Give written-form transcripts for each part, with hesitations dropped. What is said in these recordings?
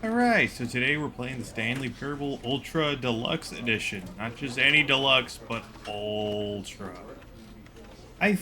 Alright, so today we're playing the Stanley Parable Ultra Deluxe Edition. Not just any deluxe, but ultra. I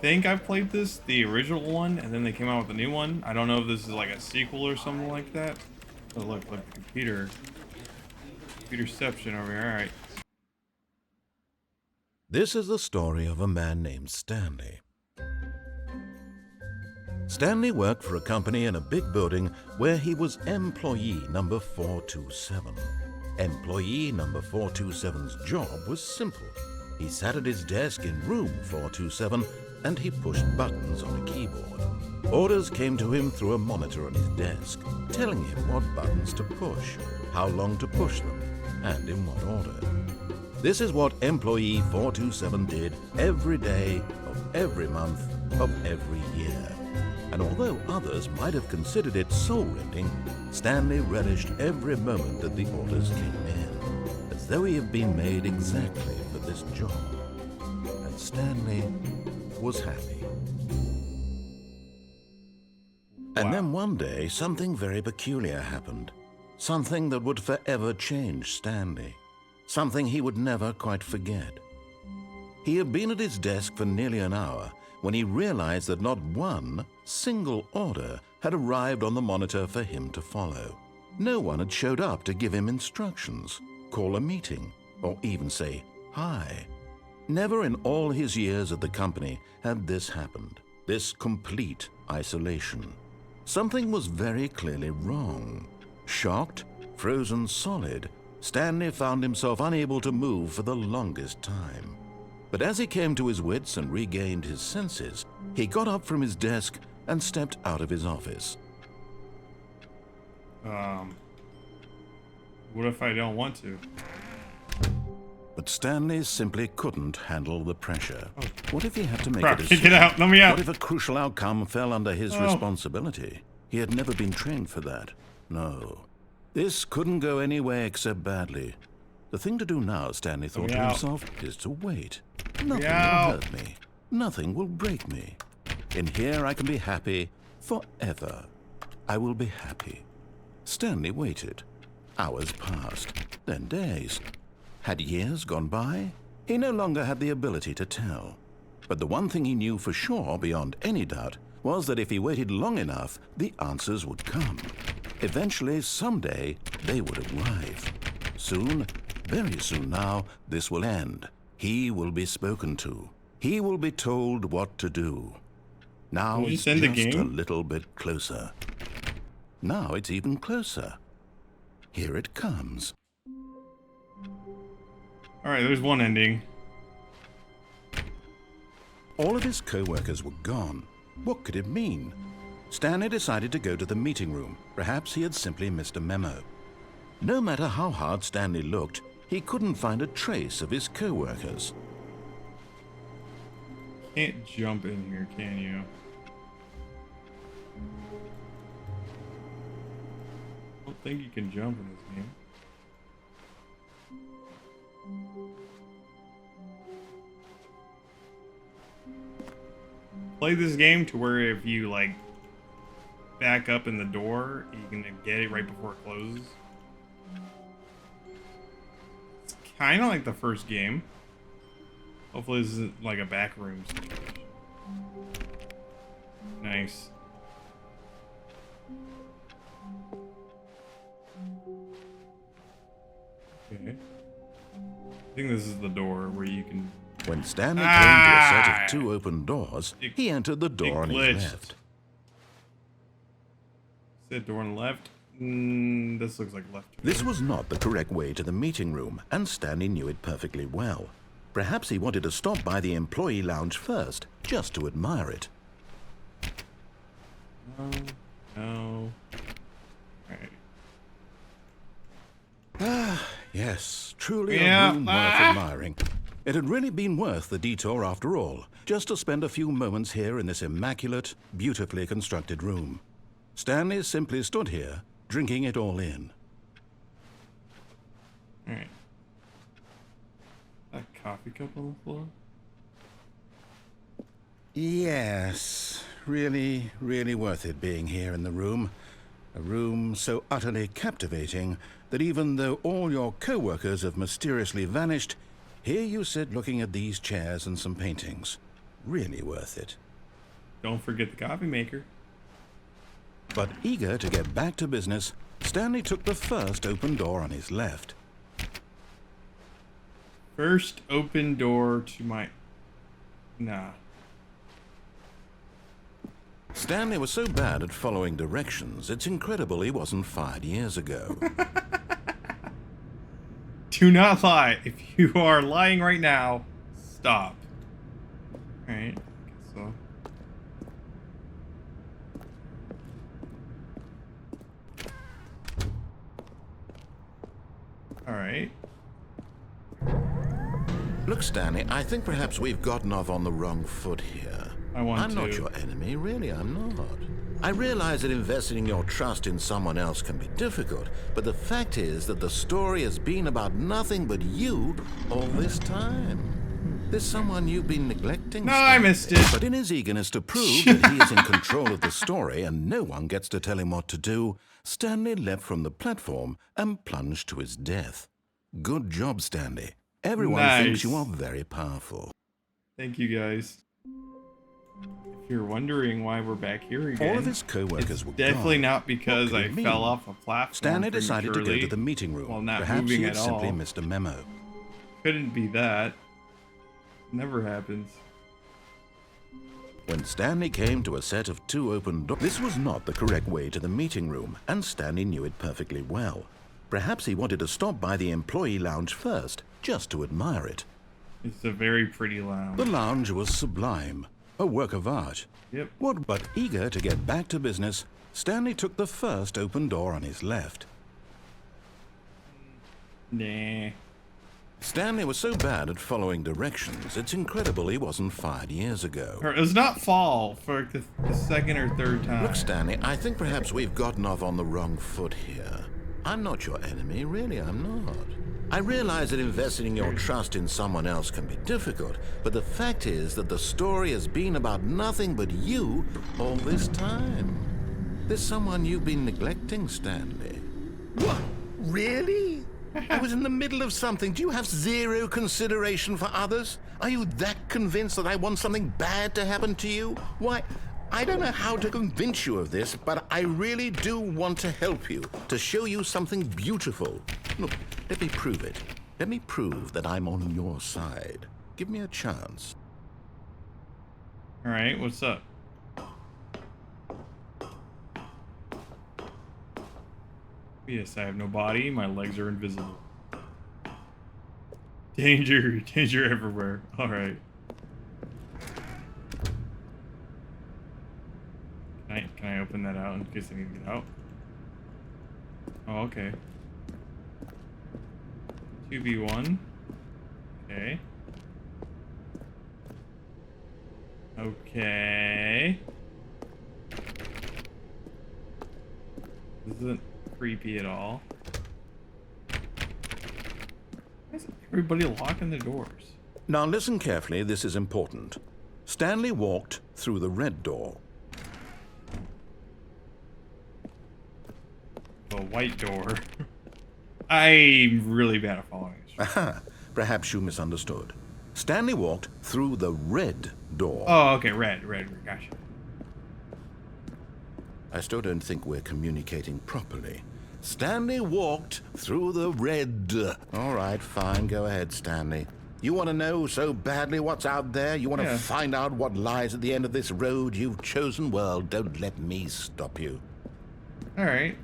think I've played this, the original one, and then they came out with a new one. I don't know if this is like a sequel or something like that. Oh look, the computerception over here, alright. This is the story of a man named Stanley. Stanley worked for a company in a big building where he was employee number 427. Employee number 427's job was simple. He sat at his desk in room 427 and he pushed buttons on a keyboard. Orders came to him through a monitor on his desk, telling him what buttons to push, how long to push them, and in what order. This is what employee 427 did every day of every month of every year. And although others might have considered it soul-rending, Stanley relished every moment that the orders came in, as though he had been made exactly for this job. And Stanley was happy. And then one day, something very peculiar happened. Something that would forever change Stanley. Something he would never quite forget. He had been at his desk for nearly an hour when he realized that not one single order had arrived on the monitor for him to follow. No one had showed up to give him instructions, call a meeting, or even say hi. Never in all his years at the company had this happened, this complete isolation. Something was very clearly wrong. Shocked, frozen solid, Stanley found himself unable to move for the longest time. But as he came to his wits and regained his senses, he got up from his desk and stepped out of his office. What if I don't want to? But Stanley simply couldn't handle the pressure. Oh. What if he had to make Crap, a decision? get out, let me out! What if a crucial outcome fell under his responsibility? He had never been trained for that. No. This couldn't go any way except badly. The thing to do now, Stanley thought to himself, is to wait. Nothing will hurt me. Nothing will break me. In here I can be happy forever. I will be happy. Stanley waited. Hours passed, then days. Had years gone by? He no longer had the ability to tell. But the one thing he knew for sure, beyond any doubt, was that if he waited long enough, the answers would come. Eventually, someday, they would arrive. Soon, very soon now, this will end. He will be spoken to. He will be told what to do. Now it's just a little bit closer. Now it's even closer. Here it comes. Alright, there's one ending. All of his co-workers were gone. What could it mean? Stanley decided to go to the meeting room. Perhaps he had simply missed a memo. No matter how hard Stanley looked, he couldn't find a trace of his co-workers. Can't jump in here, can you? I don't think you can jump in this game. Play this game to where if you like back up in the door, you can get it right before it closes. It's kind of like the first game. Hopefully this isn't like a back room situation. Nice. Okay. I think this is the door where you can... When Stanley came to a set of two open doors, he entered the door on his left. Said door on the left. This looks like left. This was not the correct way to the meeting room, and Stanley knew it perfectly well. Perhaps he wanted to stop by the employee lounge first, just to admire it. No. Right. Yes, truly a room worth admiring. It had really been worth the detour after all, just to spend a few moments here in this immaculate, beautifully constructed room. Stanley simply stood here, drinking it all in. Alright. That coffee cup on the floor? Yes, really, really worth it being here in the room. A room so utterly captivating that even though all your co-workers have mysteriously vanished, here you sit looking at these chairs and some paintings. Really worth it. Don't forget the coffee maker. But eager to get back to business, Stanley took the first open door on his left. First open door to my... Nah. Stanley was so bad at following directions, it's incredible he wasn't fired years ago. Do not lie. If you are lying right now, stop. Alright, so... Alright. Look, Stanley, I think perhaps we've gotten off on the wrong foot here. I'm not your enemy, really, I'm not. I realize that investing your trust in someone else can be difficult, but the fact is that the story has been about nothing but you all this time. There's someone you've been neglecting. No, Stanley. I missed it. But in his eagerness to prove that he is in control of the story and no one gets to tell him what to do, Stanley leapt from the platform and plunged to his death. Good job, Stanley. Everyone thinks you are very powerful. Thank you, guys. If you're wondering why we're back here again, all of his co-workers were definitely gone. not because I fell off a platform. Stanley decided to go to the meeting room. Well, not Perhaps moving he at had simply all. missed a memo. Couldn't be that. Never happens. When Stanley came to a set of 2 open doors, this was not the correct way to the meeting room, and Stanley knew it perfectly well. Perhaps he wanted to stop by the employee lounge first, just to admire it. It's a very pretty lounge. The lounge was sublime, a work of art. Yep. But eager to get back to business, Stanley took the first open door on his left. Nah. Stanley was so bad at following directions, it's incredible he wasn't fired years ago. It was not fall for the second or third time. Look, Stanley, I think perhaps we've gotten off on the wrong foot here. I'm not your enemy, really, I'm not. I realize that investing your trust in someone else can be difficult, but the fact is that the story has been about nothing but you all this time. There's someone you've been neglecting, Stanley. What? Really? I was in the middle of something. Do you have zero consideration for others? Are you that convinced that I want something bad to happen to you? Why, I don't know how to convince you of this, but I really do want to help you, to show you something beautiful. Look, let me prove it. Let me prove that I'm on your side. Give me a chance. All right, what's up? Yes, I have no body. My legs are invisible. Danger, danger everywhere. All right. Can I open that out in case I need to get out? Oh, okay. 2v1. Okay. Okay. This isn't creepy at all. Why is everybody locking the doors? Now listen carefully, this is important. Stanley walked through the red door. The white door. I'm really bad at following this. Aha, perhaps you misunderstood. Stanley walked through the red door. Oh, okay, red, gotcha. I still don't think we're communicating properly. Stanley walked through the red. All right, fine, go ahead, Stanley. You want to know so badly what's out there? You want to find out what lies at the end of this road you've chosen? Well, don't let me stop you. All right.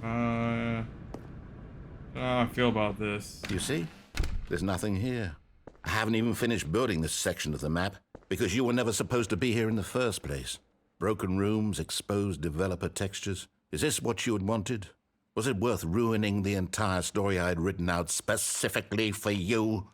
How I feel about this. You see? There's nothing here. I haven't even finished building this section of the map because you were never supposed to be here in the first place. Broken rooms, exposed developer textures. Is this what you had wanted? Was it worth ruining the entire story I had written out specifically for you?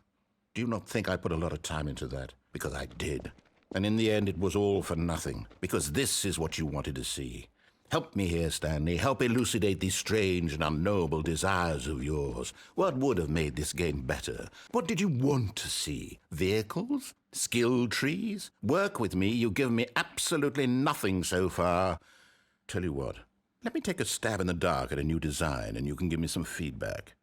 Do you not think I put a lot of time into that? Because I did. And in the end, it was all for nothing. Because this is what you wanted to see. Help me here, Stanley. Help elucidate these strange and unknowable desires of yours. What would have made this game better? What did you want to see? Vehicles? Skill trees? Work with me. You've given me absolutely nothing so far. Tell you what, let me take a stab in the dark at a new design and you can give me some feedback.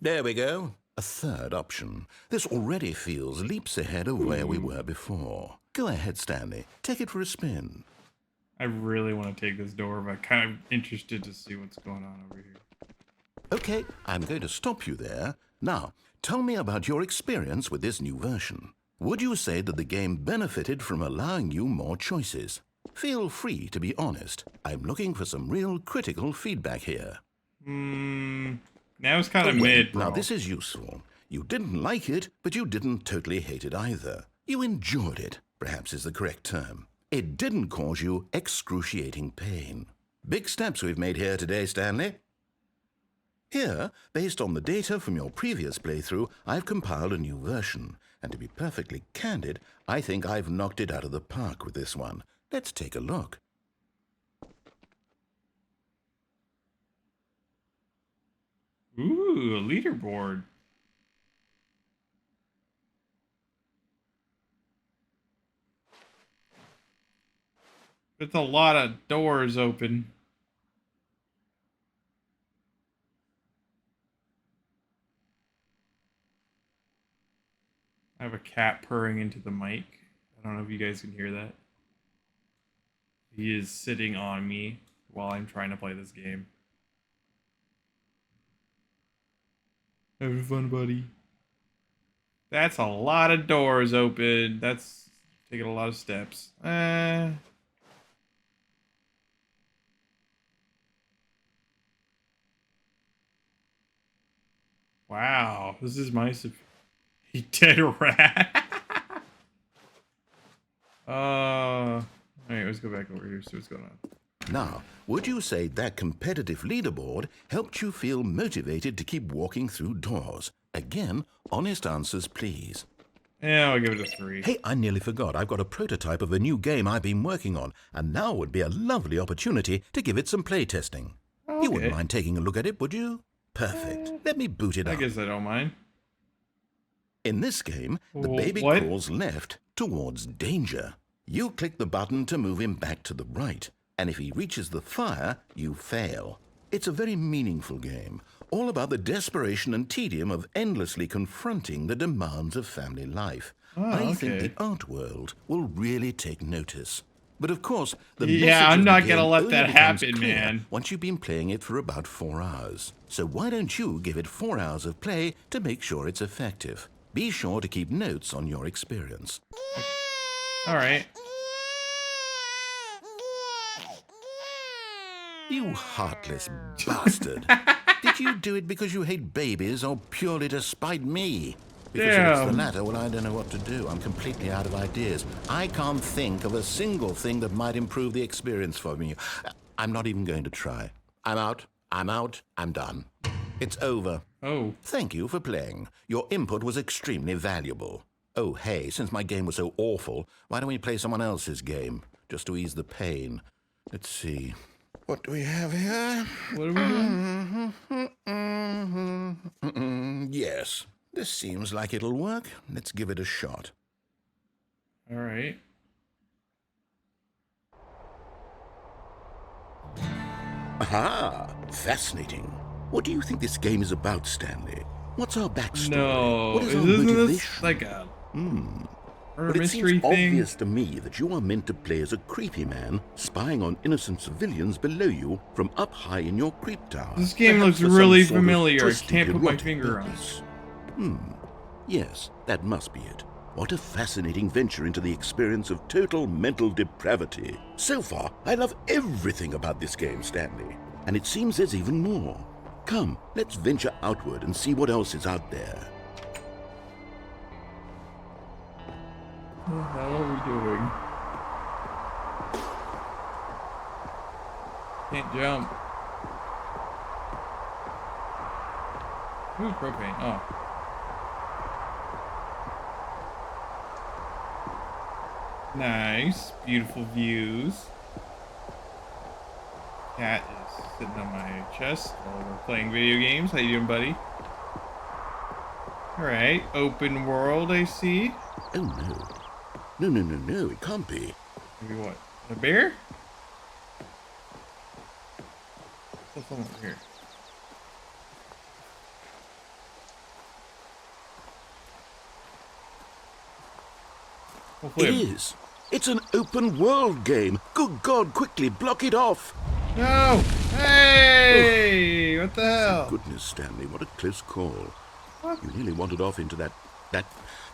There we go. A third option. This already feels leaps ahead of where we were before. Go ahead, Stanley. Take it for a spin. I really want to take this door, but I'm kind of interested to see what's going on over here. Okay, I'm going to stop you there. Now, tell me about your experience with this new version. Would you say that the game benefited from allowing you more choices? Feel free to be honest. I'm looking for some real critical feedback here. Now it's kind of mid, bro. Now, this is useful. You didn't like it, but you didn't totally hate it either. You enjoyed it, perhaps is the correct term. It didn't cause you excruciating pain. Big steps we've made here today, Stanley. Here, based on the data from your previous playthrough, I've compiled a new version. And to be perfectly candid, I think I've knocked it out of the park with this one. Let's take a look. Ooh, a leaderboard. There's a lot of doors open. I have a cat purring into the mic. I don't know if you guys can hear that. He is sitting on me while I'm trying to play this game. Having fun, buddy. That's a lot of doors open. That's taking a lot of steps. Wow, this is my he dead rat. Alright, let's go back over here, see what's going on. Now, would you say that competitive leaderboard helped you feel motivated to keep walking through doors? Again, honest answers, please. Yeah, I'll give it a 3. Hey, I nearly forgot. I've got a prototype of a new game I've been working on, and now would be a lovely opportunity to give it some play testing. Okay. You wouldn't mind taking a look at it, would you? Perfect. Let me boot it up. I guess I don't mind. In this game, the baby crawls left towards danger. You click the button to move him back to the right, and if he reaches the fire, you fail. It's a very meaningful game, all about the desperation and tedium of endlessly confronting the demands of family life. I think the art world will really take notice. But of course, the message I'm not gonna let only that becomes happen, clear man. once you've been playing it for about 4 hours. So why don't you give it 4 hours of play to make sure it's effective? Be sure to keep notes on your experience. All right. You heartless bastard. Did you do it because you hate babies or purely to spite me? Because if it's the latter, well, I don't know what to do. I'm completely out of ideas. I can't think of a single thing that might improve the experience for me. I'm not even going to try. I'm out. I'm done. It's over. Oh. Thank you for playing. Your input was extremely valuable. Oh, hey, since my game was so awful, why don't we play someone else's game? Just to ease the pain. Let's see. What do we have here? What are we doing? Yes. This seems like it'll work. Let's give it a shot. All right. Aha! Fascinating. What do you think this game is about, Stanley? What's our backstory? No, What is our isn't motivation? this like a But it mystery seems thing? obvious to me that you are meant to play as a creepy man spying on innocent civilians below you from up high in your creep tower. This game Perhaps looks for some really sort of familiar. I twisted can't put my erotic finger on purpose. Yes, that must be it. What a fascinating venture into the experience of total mental depravity. So far, I love everything about this game, Stanley. And it seems there's even more. Come, let's venture outward and see what else is out there. What the hell are we doing? Can't jump. Who's propane? Oh. Nice. Beautiful views. Cat is sitting on my chest while we're playing video games. How you doing, buddy? Alright, open world, I see. Oh no. No, no, no, no, it can't be. Maybe what? A bear? What's over here? It is. It's an open world game. Good God, quickly block it off. No! Hey! What the hell? Goodness, Stanley, what a close call. What? You nearly wandered off into that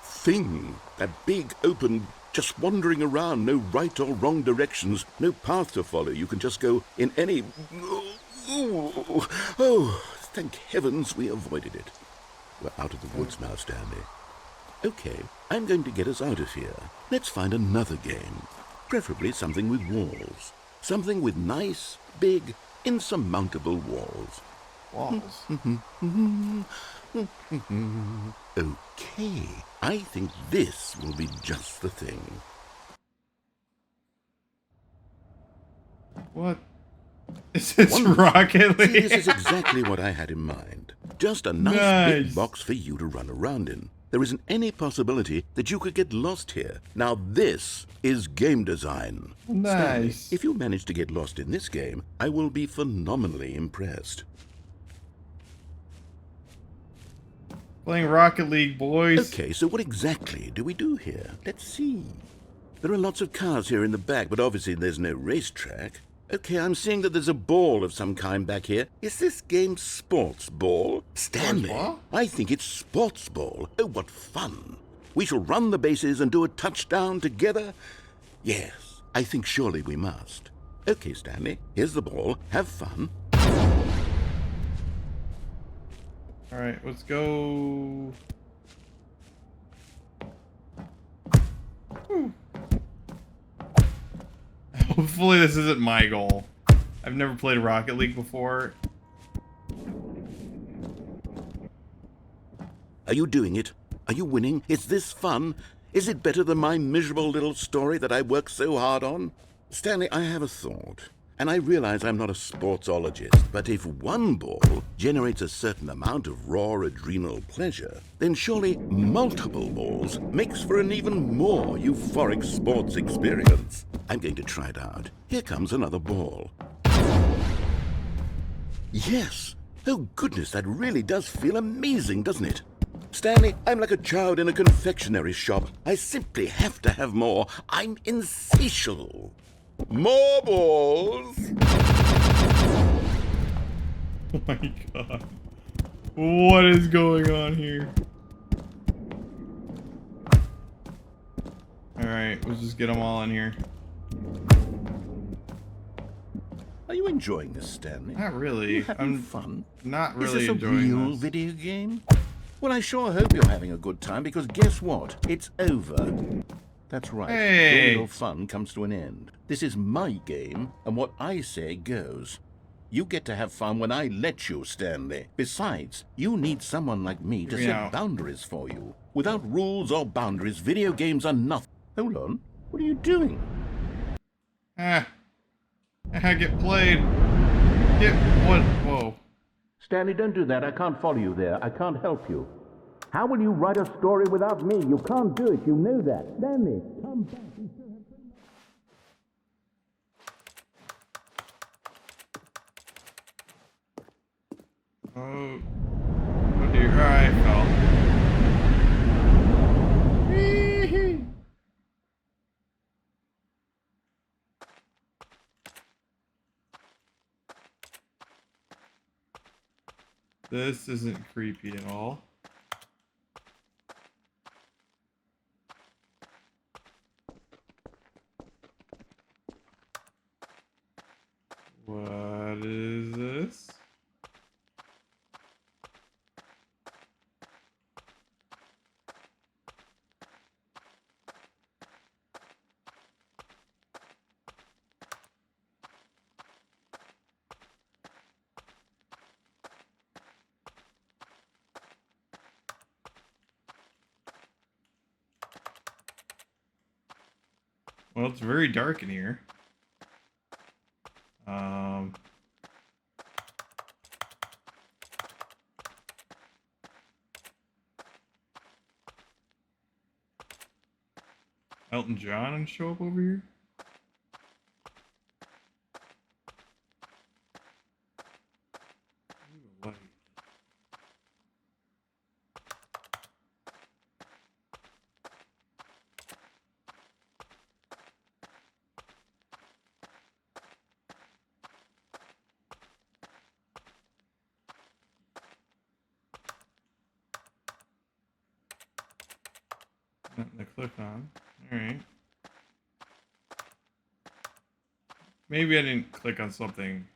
thing. That big, open, just wandering around. No right or wrong directions. No path to follow. You can just go in any... Oh, thank heavens we avoided it. We're out of the woods now, Stanley. Okay, I'm going to get us out of here. Let's find another game. Preferably something with walls. Something with nice, big, insurmountable walls. Walls. Okay, I think this will be just the thing. What? Is this Rocket League? See, this is exactly what I had in mind. Just a nice big box for you to run around in. There isn't any possibility that you could get lost here. Now this is game design. Nice. Stanley, if you manage to get lost in this game, I will be phenomenally impressed. Playing Rocket League, boys. Okay, so what exactly do we do here? Let's see. There are lots of cars here in the back, but obviously there's no racetrack. Okay, I'm seeing that there's a ball of some kind back here. Is this game sports ball? Stanley, I think it's sports ball. Oh, what fun. We shall run the bases and do a touchdown together? Yes, I think surely we must. Okay, Stanley, here's the ball. Have fun. Alright, let's go. Whew. Hopefully this isn't my goal. I've never played Rocket League before. Are you doing it? Are you winning? Is this fun? Is it better than my miserable little story that I worked so hard on? Stanley, I have a thought. And I realize I'm not a sportsologist, but if one ball generates a certain amount of raw adrenal pleasure, then surely multiple balls makes for an even more euphoric sports experience. I'm going to try it out. Here comes another ball. Yes! Oh goodness, that really does feel amazing, doesn't it? Stanley, I'm like a child in a confectionery shop. I simply have to have more. I'm insatiable. More balls! Oh my god. What is going on here? Alright, let's just get them all in here. Are you enjoying this, Stanley? Not really. I'm fun. Not really Is this enjoying a real this. video game? Well, I sure hope you're having a good time, because guess what? It's over. That's right. Hey. All your fun comes to an end. This is my game, and what I say goes. You get to have fun when I let you, Stanley. Besides, you need someone like me to set boundaries for you. Without rules or boundaries, video games are nothing. Hold on. What are you doing? Get played. Get what? Whoa. Stanley, don't do that. I can't follow you there. I can't help you. How will you write a story without me? You can't do it. You know that. Stanley, come back. Oh dear. Alright, fell. This isn't creepy at all. What is this? Well, it's very dark in here. Elton John and show up over here? Ooh, nothing to click on. Alright. Maybe I didn't click on something.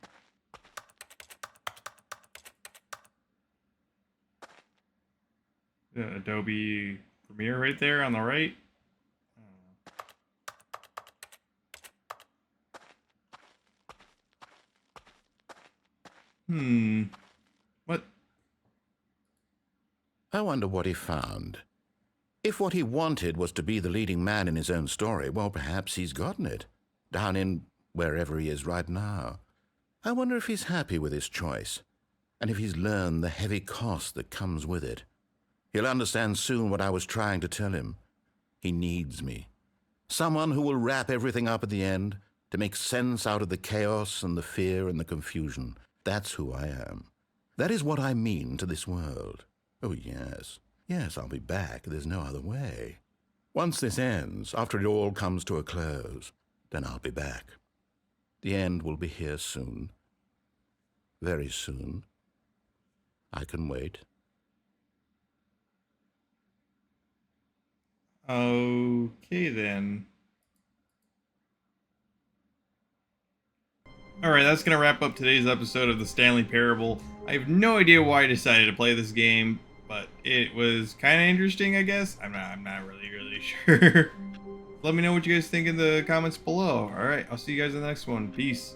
Adobe Premiere right there on the right. What? I wonder what he found. If what he wanted was to be the leading man in his own story, well, perhaps he's gotten it. Down in wherever he is right now. I wonder if he's happy with his choice, and if he's learned the heavy cost that comes with it. He'll understand soon what I was trying to tell him. He needs me. Someone who will wrap everything up at the end, to make sense out of the chaos and the fear and the confusion. That's who I am. That is what I mean to this world. Oh, yes. Yes, I'll be back. There's no other way. Once this ends, after it all comes to a close, then I'll be back. The end will be here soon. Very soon. I can wait. Okay, then. Alright, that's going to wrap up today's episode of the Stanley Parable. I have no idea why I decided to play this game, but it was kind of interesting, I guess. I'm not really sure. Let me know what you guys think in the comments below. Alright, I'll see you guys in the next one. Peace.